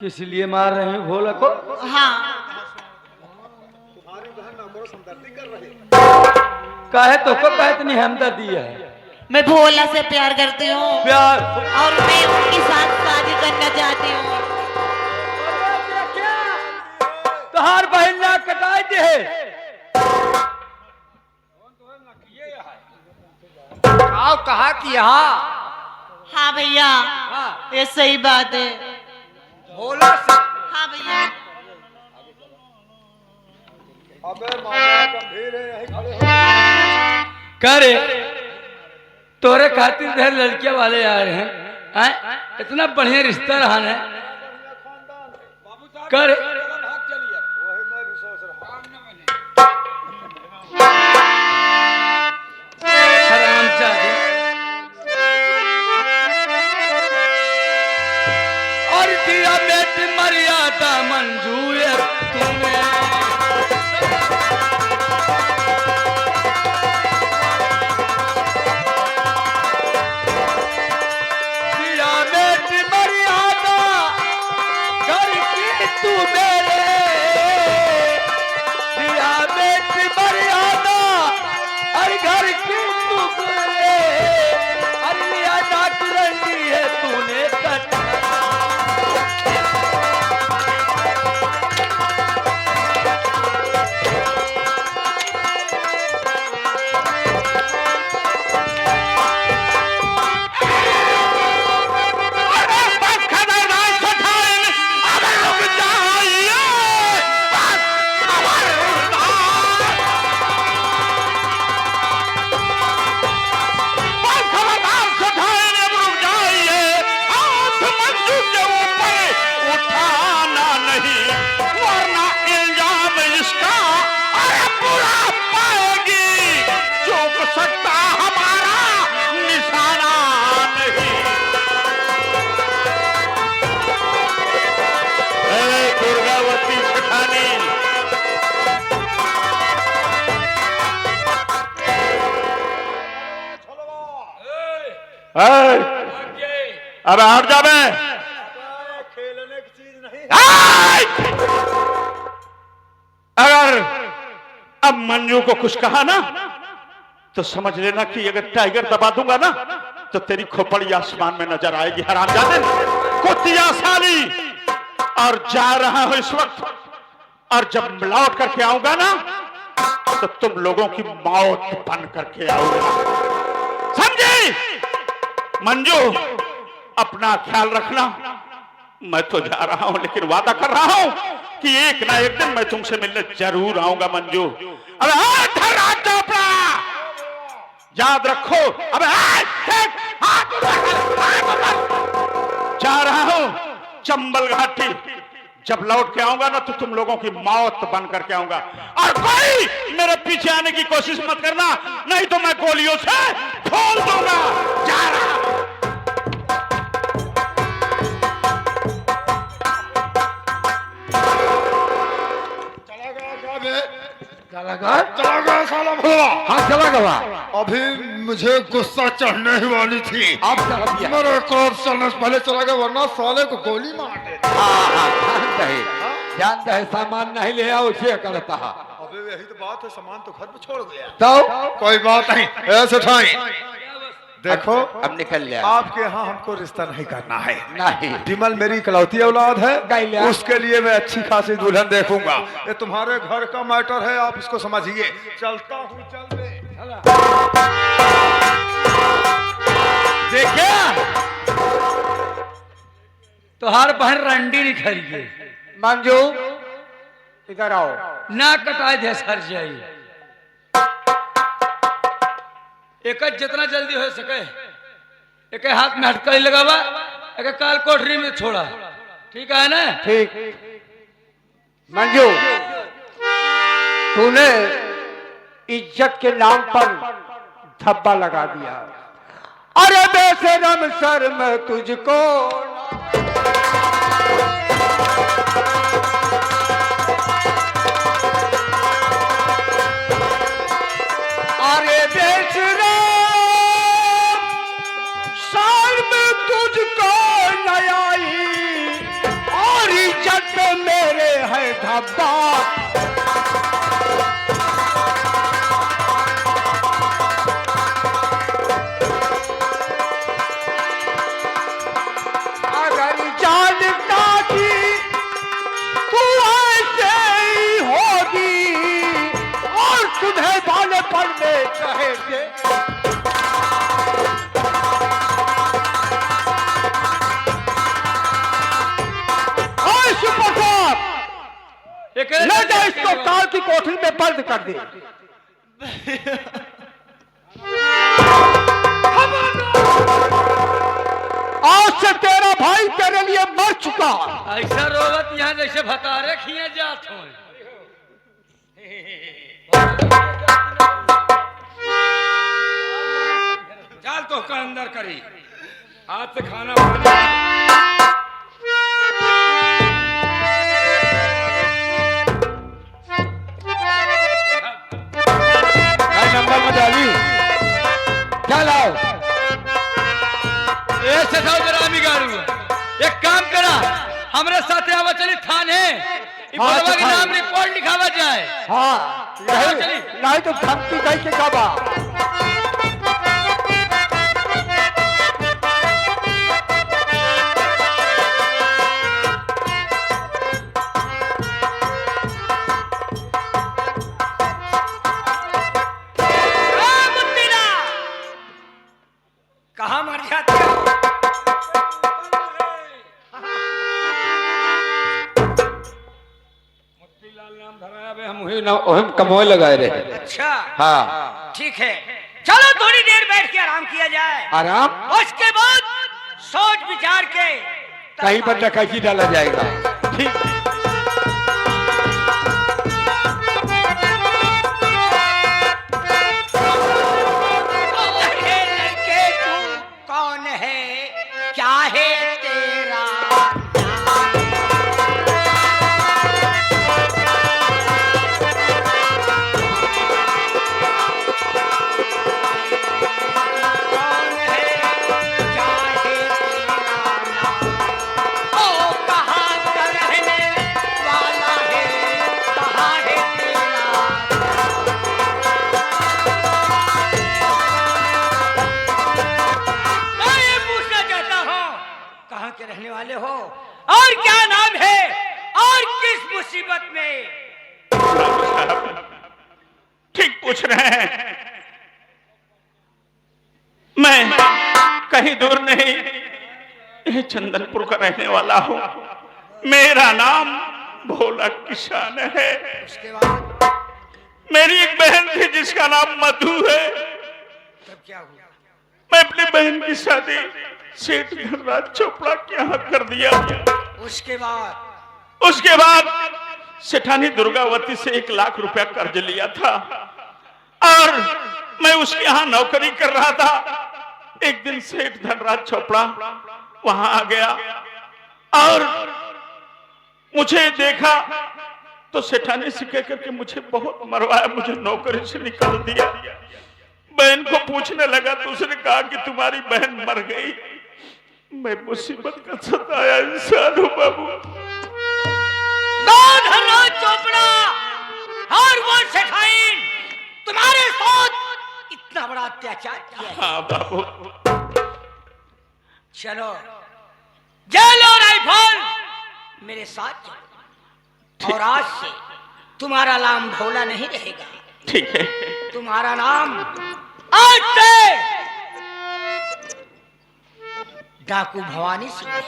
किस लिए मार रहे हैं भोला को? हाँ। तुम्हारी बहन हमको समदर्दी कर रही। काहे तो को कहे इतनी हमदर्दी है? मैं भोला से प्यार करती हूँ प्यार और मैं उनके साथ शादी करना चाहती हूँ। तोहार बहन ना कटाई दे आओ कहा कि यहाँ हाँ भैया, ये सही बात है। भोला से हाँ भैया। अबे मामला गंभीर है, यहीं खड़े हो। करे तोरे खातिर ढेर लड़कियां वाले आ रहे हैं। इतना बढ़िया रिश्ता रहा है कर वही मैं भी सोच रहा हूँ। हराम जादे और दिया बेट मर्यादा मंजूर है तूने दिया बेट मर्यादा करके तू मेरे दिया बेट मर्यादा हर घर की तू मेरे अरे लिया रंगी है तूने कट अब हट जा बे। खेलने की चीज नहीं है। अगर अब मंजू को कुछ कहा ना तो समझ लेना कि अगर टाइगर दबा दूंगा ना तो तेरी खोपड़ी आसमान में नजर आएगी। हरामजादे कुतिया साली। और जा रहा हूं इस वक्त और जब लौट करके आऊंगा ना तो तुम लोगों की मौत बन करके आऊंगा, समझी? मंजू अपना ख्याल रखना। मैं तो जा रहा हूं लेकिन वादा कर रहा हूं कि एक ना एक दिन मैं तुमसे मिलने जरूर आऊंगा मंजू। अबे हाथ चोपड़ा याद रखो। अबे जा रहा हूं चंबल घाटी। जब लौट के आऊंगा ना तो तुम लोगों की मौत बन करके आऊंगा और कोई मेरे पीछे आने की कोशिश मत करना, नहीं तो मैं गोलियों से खोल दूंगा। जा रहा हूं। चला गया साला भोला। हाँ चला गवा अभी मुझे गुस्सा चढ़ने ही वाली थी। आप चला दिया मेरे क्रोध चलने से पहले चला गया, वरना साले को गोली मार देता। जानता है सामान नहीं ले आओ उसे करता है। अबे यही तो बात है, सामान तो घर में छोड़ गया। तो कोई बात नहीं, ऐसे ठाई देखो अब निकल लिया। आपके यहाँ हमको रिश्ता नहीं करना है। नहीं विमल मेरी इकलौती औलाद गैया। है, उसके लिए मैं अच्छी खासी दुल्हन देखूंगा। ये तुम्हारे घर का मैटर है, आप इसको समझिए। चलता हूँ, चल दे। देखिए तोहार बहन रंडी नहीं खरीदे। मंजू इधर आओ ना कटाए दे सर जाई। एक जितना जल्दी हो सके एक हाथ में हटकड़ी लगावा, एक काल कोठरी में छोड़ा। ठीक है ना? ठीक। मंजू तूने इज्जत के नाम पर धब्बा लगा दिया। अरे बेशरम शर्म तुझको अरे बेशरम शर्म तुझको न आई और धब्बा। अगर जानता कि तू ऐसे ही होगी और तुम्हें भाले पड़ने चाहेंगे, ले जा इसको काल की कोठरी में बंद कर दे। आज से तेरा भाई तेरे लिए मर चुका। ऐसा रोवत यहाँ जैसे भतारे खिए जात हो। चल तो का अंदर करी, आज से खाना पानी नंबर में डाली। क्या लाओ? ऐसे था ग्रामी गाड़ू। एक काम करा, हमारे साथ आवा चली थाने। हाँ, के नाम रिपोर्ट लिखावा जाए। हाँ, नहीं तो धमकी दे के कबा। कहाँ मर जाते हो? मोतीलाल नाम धराया बे, हम कमोए लगाए रहे। अच्छा हाँ, ठीक है, चलो थोड़ी देर बैठ के आराम किया जाए। आराम उसके बाद सोच विचार के कहीं पर डकैती डाला जाएगा। ठीक। अरे लड़के तू कौन है, क्या है तेरा कौन है, क्या है तेरा नाम, ओ कहाँ का रहने वाला है, कहाँ है तेरा मैं ये पूछना चाहता हूँ, कहाँ के रहने वाले हो और क्या नाम है और किस मुसीबत में? ठीक पूछ रहे हैं। मैं कहीं दूर नहीं, यही चंदनपुर का रहने वाला हूँ। मेरा नाम भोला किसान है। उसके बाद मेरी एक बहन थी जिसका नाम मधु है। तब क्या हुआ? मैं अपनी बहन की शादी सेठ धनराज चोपड़ा के यहाँ कर दिया। उसके बाद सेठानी दुर्गावती से 1 लाख रुपया कर्ज लिया था और मैं उसके यहाँ नौकरी कर रहा था। एक दिन सेठ धनराज चोपड़ा वहां आ गया और मुझे देखा तो सेठानी से कह करके मुझे बहुत मरवाया, मुझे नौकरी से निकाल दिया। बहन को पूछने लगा तो उसने कहा कि तुम्हारी बहन मर गई। मैं मुसीबत का सताया इंसान हूँ बाबू। धनराज चोपड़ा और वो सेठाइन तुम्हारे साथ इतना बड़ा अत्याचार किया है। हाँ बाबू। चलो जेल और राइफल मेरे साथ चलो और आज से तुम्हारा नाम भोला नहीं रहेगा। ठीक है। तुम्हारा नाम आज से डाकू भवानी सिंह है।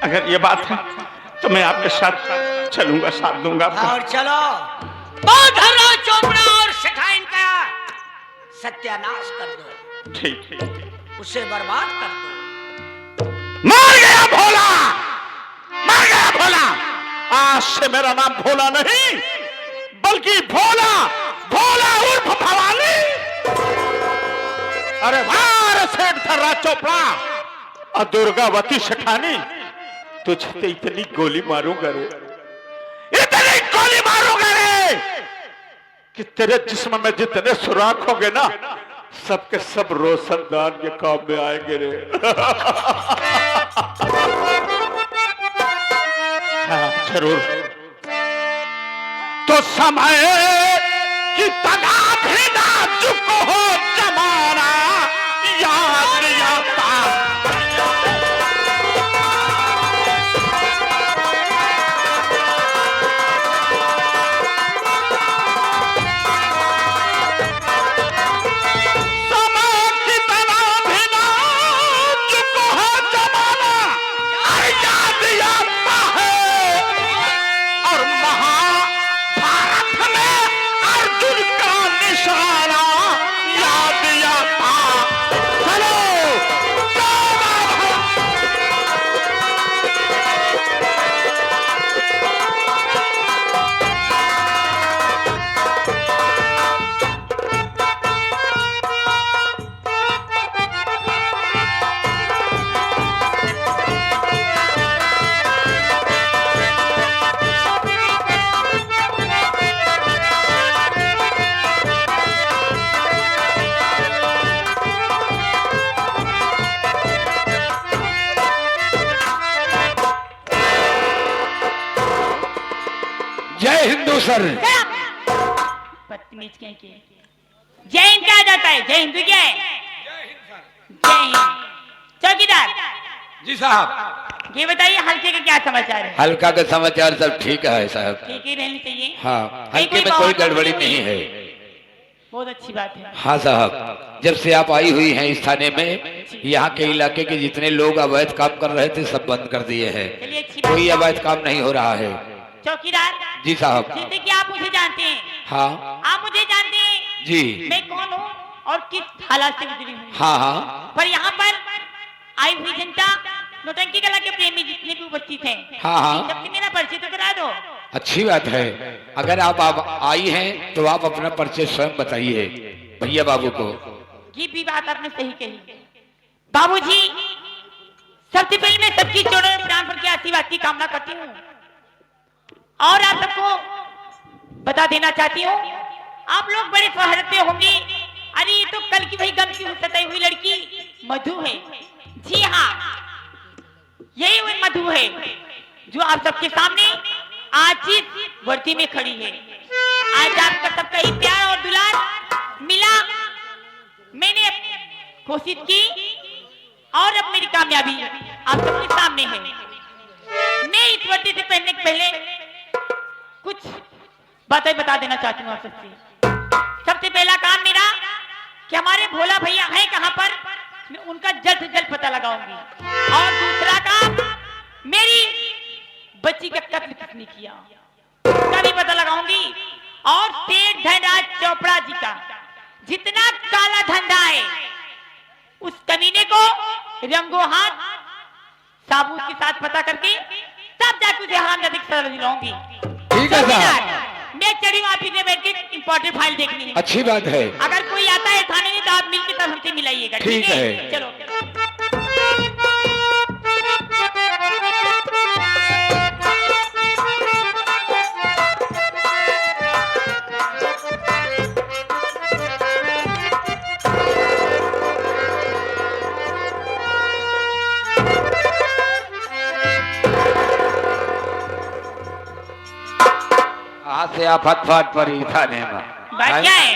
अगर ये बात है तो मैं आपके साथ चलूंगा, साथ दूंगा आपको। और चलो धनराज चोपड़ा और सेठाइन का सत्यानाश कर दो। ठीक है। उसे बर्बाद कर दो। मर गया भोला, मर गया भोला। आज से मेरा नाम भोला नहीं बल्कि भोला, भोला उर्फ भवानी। अरे वाह सेठ धनराज चोपड़ा और दुर्गावती सेठानी, तुझे इतनी गोली मारूंगा रे, इतनी गोली मारूंगा रे कि तेरे जिस्म में जितने सुराख होंगे ना सबके सब रोशनदान के काम में आएंगे रे। जरूर। तो समय की तना भी नाजुक हो जमाना याद आता। जय हिंदू सर। बदतमीज कहीं के। जय हिंद कहा जाता है, जय हिंदू क्या है? जय हिंद। चौकीदार जी साहब, ये बताइए हल्के का क्या समाचार है? हल्का का समाचार सब ठीक है साहब। ठीक ही रहनी चाहिए। हाँ, हल्के में कोई गड़बड़ी नहीं है। बहुत अच्छी बात है। हाँ साहब, जब से आप आई हुई हैं इस थाने में, यहाँ के इलाके के जितने लोग अवैध काम कर रहे थे सब बंद कर दिए हैं। चलिए अच्छी बात कोई है। अवैध काम नहीं हो रहा है। चौकीदार जी साहब। जैसे कि आप मुझे जानते हैं, हाँ आप मुझे जानते हैं जी। मैं कौन हूँ और किस हालात से गुजरी हूँ। हाँ हाँ पर यहाँ पर आई हुई जनता, नौटंकी कला के प्रेमी जितने भी उपस्थित हैं, हाँ, हाँ। सबसे मेरा परिचय तो करा दो। अच्छी बात है। अगर आप आई हैं तो आप अपना परिचय स्वयं बताइए भैया बाबू को। ये भी बात आपने सही कही। बाबूजी, सबसे पहले मैं सबकी चरणों में प्रणाम करके आशीर्वाद की कामना करती हूँ और आप सबको बता देना चाहती हूँ, आप लोग बड़े सहरते होंगे, अरे ये तो कल की वही गम की सताई हुई लड़की मधु है। जी हाँ, यही वही मधु है जो आप सबके सामने आज इस वर्दी में खड़ी है। आज आपका सबका ही प्यार और दुलार मिला, मैंने कोशिश की और अब मेरी कामयाबी आप सबके सामने है। मैं इस वर्दी से पहनने के पहले कुछ बातें बता देना चाहती हूँ आप सबसे। सबसे पहला काम मेरा कि हमारे भोला भैया हैं कहाँ पर, मैं उनका जल्द से जल्द पता लगाऊंगी। और दूसरा काम, मेरी बच्ची का कत्ल किसने किया उसका भी पता लगाऊंगी। और सेठ धनराज चोपड़ा जी का जितना काला धंधा है उस कमीने को रंगों हाथ साबुत के साथ पता करके तब जाकर उसे हरामजादी की सजा दिलाऊंगी। ठीक है साहब। मैं चढ़ी हूँ, आप इसे बैठ के इंपॉर्टेंट फाइल देखनी है। अच्छी बात है। अगर कोई आता है थाने में तो आप मिलकर तब हमसे मिलाइएगा। ठीक है। चलो। कहाँ से आफत फाट पड़ी थाने में। बात क्या है?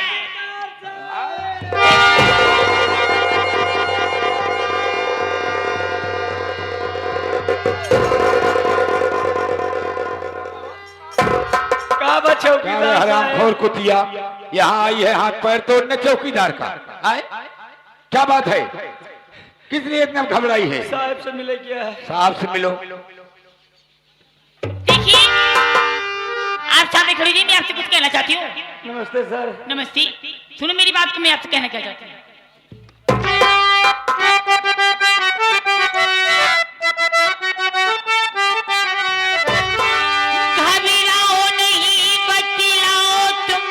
हरामखोर कुतिया यहाँ आई है हाथ पैर तोड़ने चौकीदार का। आए? क्या बात है, किस लिए इतना घबराई है? साहब से मिले क्या है? साहब से मिलो। देखिए, आप सामने खड़ी रही, मैं आपसे कुछ कहना चाहती हूँ। नमस्ते सर। नमस्ते। सुनो मेरी बात को, मैं आपसे कहना क्या चाहती हूँ। घबराओ नहीं, बतलाओ तुम,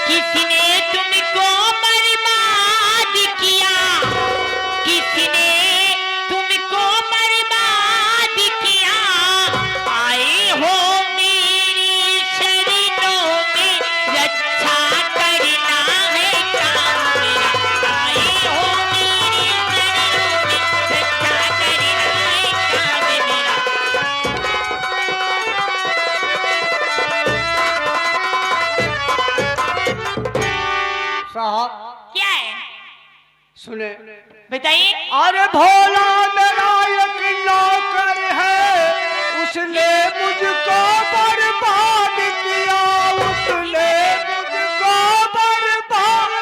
किसने तुमको बर्बाद किया, किसने तुमको बर्बाद किया। आए हो मेरी शरणों में, रक्षा करना है काम सुने, बताइए। अरे भोला मेरा एक नौकर है, उसने मुझको बर्बाद किया, उसने मुझको बर्बाद।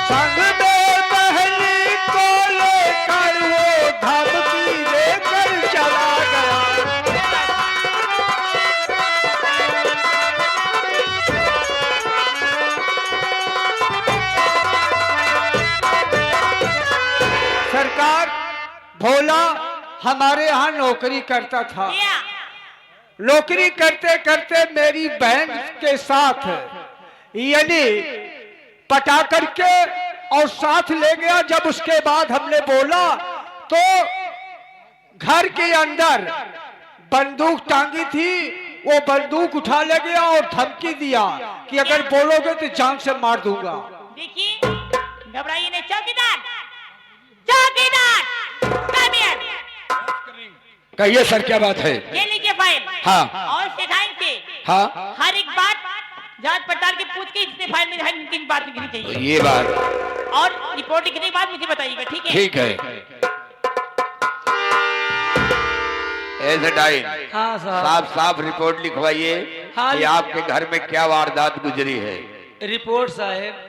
संग में बहनी को लेकर वो धमकी देकर चला गया। सरकार, भोला हमारे यहाँ नौकरी करता था। नौकरी करते करते मेरी बहन के साथ यानी पटा करके और साथ ले गया। जब उसके बाद हमने बोला तो घर के अंदर बंदूक टांगी थी, वो बंदूक उठा ले गया और धमकी दिया कि अगर बोलोगे तो जान से मार दूंगा। देखिए, घबराइए नहीं। चौकीदार, चौकीदार, come here। कहिए सर क्या बात है? ये लीजिए फाइल। हाँ। और सेठाइन से हाँ हर एक बात जांच पड़ताल के पूछ के इसने फाइल में हर किन बात लिखनी चाहिए। ये बात और रिपोर्ट लिखने के बाद मुझे बताइएगा, ठीक है? ठीक है। ऐसे डाइन हाँ साहब। साफ साफ रिपोर्ट लिखवाइए हाँ, कि आपके घर में क्या वारदात गुजरी है। रिपोर्ट साहब।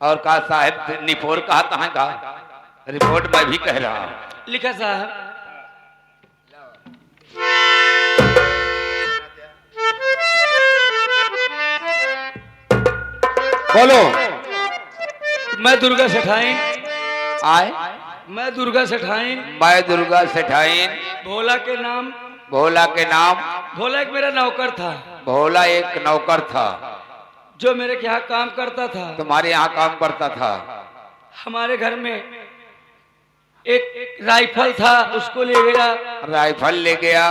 और कहा साहब निपोर कहा कहाँ कहा? रिपोर्ट मैं भी कह रहा हूँ। लिखा साहब। बोलो। मैं दुर्गा सेठाइन। आए। मैं दुर्गा सेठाइन। मैं दुर्गा सेठाइन। भोला के नाम। भोला के नाम। भोला एक मेरा नौकर था। भोला एक नौकर था जो मेरे यहाँ काम करता था। तुम्हारे यहाँ काम करता था। हमारे घर में एक राइफल था, उसको ले गया। राइफल ले गया।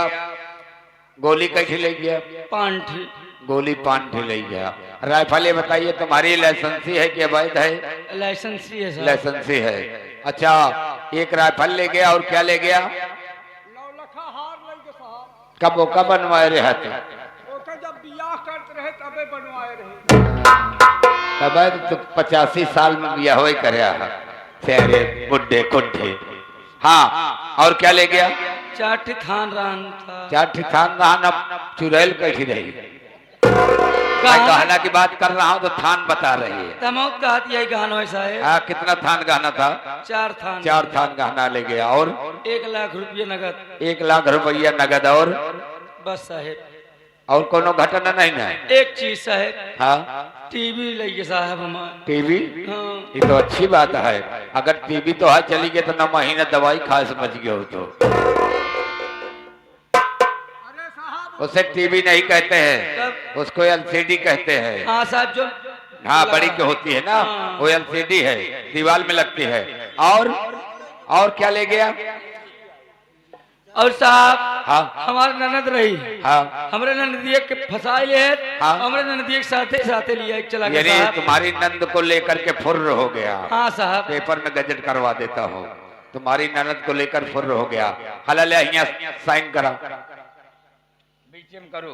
गोली कैसे ले गया? पांठी। गोली पांठी ले गया। राइफल ये बताइए तुम्हारी लाइसेंसी है कि अवैध है? लाइसेंसी है साहब। लाइसेंसी है। अच्छा, एक राइफल ले गया और क्या ले गया? कब कब बनवाए रहे थे? जब बियाह करते रहे तबे बनवाए रहे। तब तो 85 साल में बियाह हो करे तेरे बुड्ढे कुड्ढे। हाँ, और क्या ले गया? चार थान रान था। चार थान रहा। अब चुड़ैल कैसी रही? मैं गहना की बात कर रहा हूँ तो थान बता रही है। तमौत का हाथ यही गहना है साहब। हाँ, कितना थान गहना था? 4 थान। 4 थान गहना ले गया। और 1 लाख रुपये नगद। 1 लाख रुपया नगद। और बस साहब। और कोनो घटना नहीं ना? एक चीज साहब। हाँ, टीवी लगे साहब हमारे। टीवी? हाँ। ये तो अच्छी बात है। अगर टीवी तो है चली गई तो न महीना दवाई खाए समझ गए हो तो। उसे टीवी नहीं कहते हैं, उसको एलसीडी कहते हैं। हाँ साहब। जो हाँ, बड़ी जो होती है ना, हाँ। वो एलसीडी है, दीवार में लगती है। और क्या ले गया? और साहब, हाँ। हमारे ननद रही। हाँ। हमारे ननदिया के फंसाई ले। हाँ। हमारे ननदिया के साथे साथे लिया एक चला गया यानी साहब। तुम्हारी नंद को लेकर के फुर्र हो गया। हाँ साहब। पेपर में गजट करवा देता हूँ। तुम्हारी ननद को लेकर फुर्र हो गया। हला ले यहाँ साइन करा। करो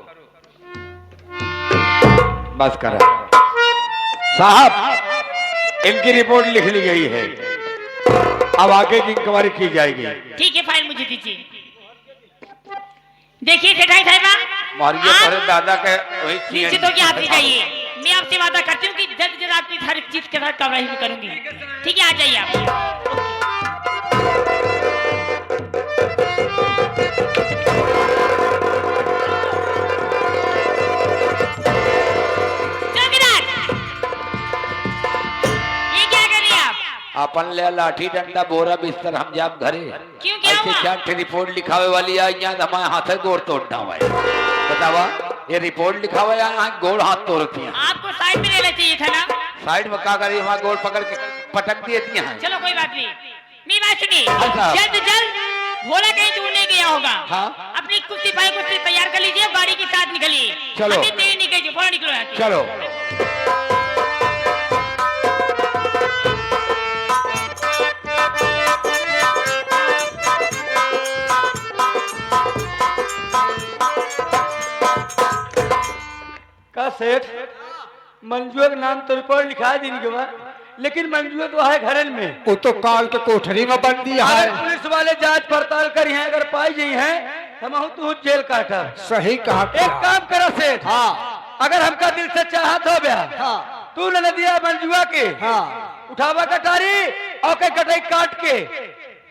बस करा साहब। इनकी रिपोर्ट लिख ली गई है। अब आगे की इंक्वायरी की जाएगी। ठीक है, फाइल मुझे दीजिए। देखिए सेठाई साहिबा, मारिए आप- तुम्हारे दादा के वही नीचे तो क्या आपसे चाहिए? मैं आपसे वादा करती हूँ कि जल्द जल्द आपकी हर चीज के साथ कार्रवाई भी करूंगी। ठीक है, आ जाइए आप। चौकीदार, ये क्या कर रही हैं आप? अपन ले लाठी डंडा बोरा बिस्तर हम जाब घरे। क्यों, क्या ऐसे हुआ? क्या रिपोर्ट लिखावे वाली आई यहाँ हमारे हाथ गोड़ तोड़ना हुआ है। बतावा, ये रिपोर्ट लिखावा यहाँ गोड़ हाथ तोड़ती हैं। आपको साइड में रहना चाहिए था ना। साइड में क्या करी? हमारे गोड़ पकड़ के पटक दी थी यहाँ। चलो कोई बात नहीं। मेरी बात सुनिए, हाँ साहब। जल्द जल्द भोला कहीं दूर नहीं गया होगा। हाँ। अपनी कुश्ती फाइल कुश्ती तैयार कर लीजिए, गाड़ी के साथ निकलिए। चलो। अभी देर नहीं कीजिए, फौरन निकलो यहाँ से। चलो। का सेठ मंजुआ का नाम तो रिपोर्ट लिखा दिन के बाद, लेकिन मंजुआ तो है घरन में। वो तो काल के कोठरी में बंद दिया अगर है। पुलिस वाले जांच पड़ताल करी हैं, अगर पाई गई हैं हम तू जेल काटा। सही कहा एक काम करो सेठ, हाँ अगर हमका दिल से चाहत हो गया हाँ तू न दिया मंजुआ के हाँ उठावा कटारी और के कटाई काट के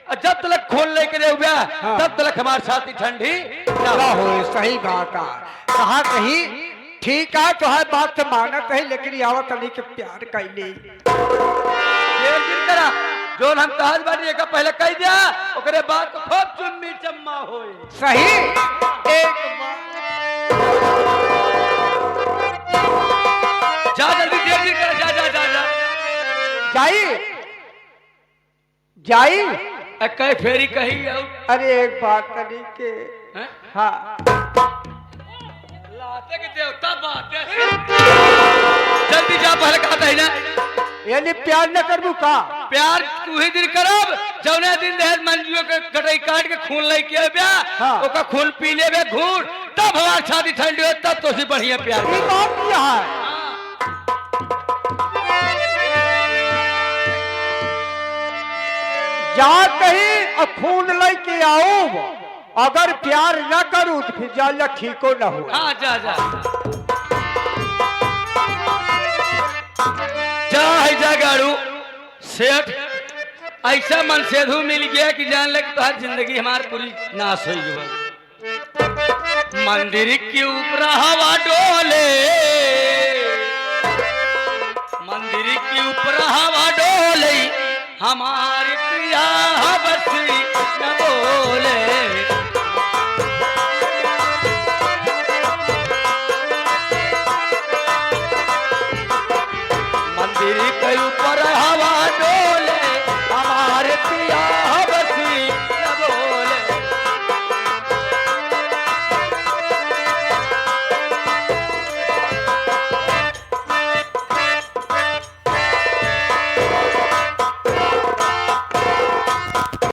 और जब तक खोल लेके रह गया हाँ। तब तक हमारी छाती ठंडी ना ना हो। हो। सही बात है, कहा कहीं ठीक है तो है, बात तो मानत है, लेकिन आवत अली के प्यार कैली। ये दिन करा जोन हम कहत बानी एक पहले कह दिया, ओकरे बाद तो खूब चुम्मी चम्मा होए। सही एक जा जल्दी देर कर, जा जा जा जा जाई जाई। कई फेरी कही आओ। अरे एक बात अली के हैं? हाँ लाते के देवता बात है। जल्दी जा पहले कहता है ना, यानी प्यार न करबू का? प्यार तू ही दिन करब जौने दिन दहेज मंजुओ के कटाई काट के खून ले के ब्या हाँ। ओका खून पी लेबे घूर, तब हमार छाती ठंडी हो, तब तो से बढ़िया प्यार ये कर। बात किया है। जा कहीं और खून लेके आओ, अगर प्यार न करूँ तो फिर जा ठीको न हो। हाँ जा जा जा है जा गाड़ू सेठ, ऐसा मन सेधु मिल गया कि जान लगे तो हर जिंदगी हमारी पूरी नाश हो गई। मंदिर के ऊपर हवा डोले, मंदिर के ऊपर हवा डोले, हमारी प्रिया बस न बोले।